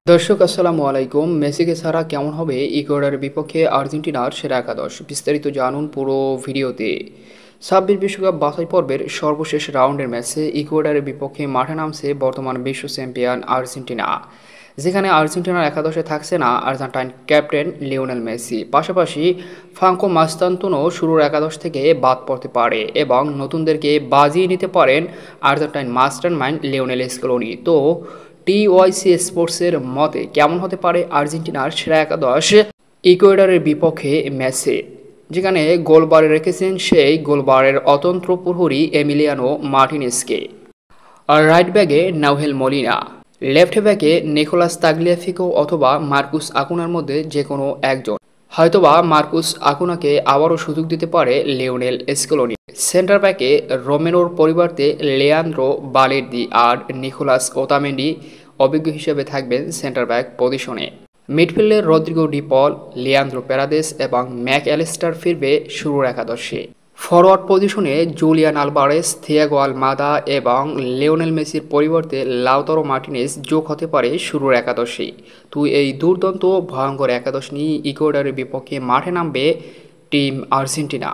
দর্শক আসসালামু আলাইকুম। মেসিকে ছাড়া কেমন হবে ইকুয়েডরের বিপক্ষে আর্জেন্টিনার সেরা একাদশ? বিস্তারিত জানুন পুরো ভিডিওতে। 26 বিশ্বকাপ বাছাই পর্বের সর্বশেষ রাউন্ডের ম্যাচে ইকুয়েডরের বিপক্ষে মাঠে নামছে বর্তমান বিশ্ব চ্যাম্পিয়ন আর্জেন্টিনা, যেখানে আর্জেন্টিনার একাদশে থাকছে না আর্জেন্টাইন ক্যাপ্টেন লিওনেল মেসি। পাশাপাশি ফ্রাঙ্কো মাস্তান্তোনও শুরুর একাদশ থেকে বাদ পড়তে পারে এবং নতুনদেরকে বাজিয়ে নিতে পারেন আর্জেন্টাইন মাস্টার মাইন্ড লিওনেল স্কেলোনি। তো টিওয়াইসি স্পোর্টসের মতে কেমন হতে পারে আর্জেন্টিনার সেরা একাদশ ইকুয়েডরের বিপক্ষে ম্যাচে, যেখানে গোলবারে রেখেছেন সেই গোলবারের অতন্ত্র প্রহরী এমিলিয়ানো মার্টিনেজকে। আর রাইট ব্যাগে নাউহেল মলিনা, লেফট ব্যাকে নিকোলাস তাগলিয়াফিকো অথবা মার্কুস আকুনার মধ্যে যে কোনো একজন। হয়তোবা মার্কুস আকুনাকে আবারও সুযোগ দিতে পারে লিওনেল স্কেলোনি। সেন্টার ব্যাকে রোমেরোর পরিবর্তে লেয়ান্দ্রো বালের্দি আর নিকোলাস ওতামেন্ডি অভিজ্ঞ হিসেবে থাকবেন সেন্টার ব্যাক পজিশনে। মিডফিল্ডে রদ্রিগো ডি পল, লিয়ান্দ্রো প্যারাদেস এবং ম্যাক অ্যালিস্টার ফিরবে শুরুর একাদশে। ফরওয়ার্ড পজিশনে জুলিয়ান আলভারেস, থিয়াগো আলমাদা এবং লিওনেল মেসির পরিবর্তে লাউতারো মার্টিনেজ যোগ হতে পারে শুরুর একাদশে। তো এই দুর্দান্ত ভয়ঙ্কর একাদশ নিয়ে ইকুয়েডরের বিপক্ষে মাঠে নামবে টিম আর্জেন্টিনা।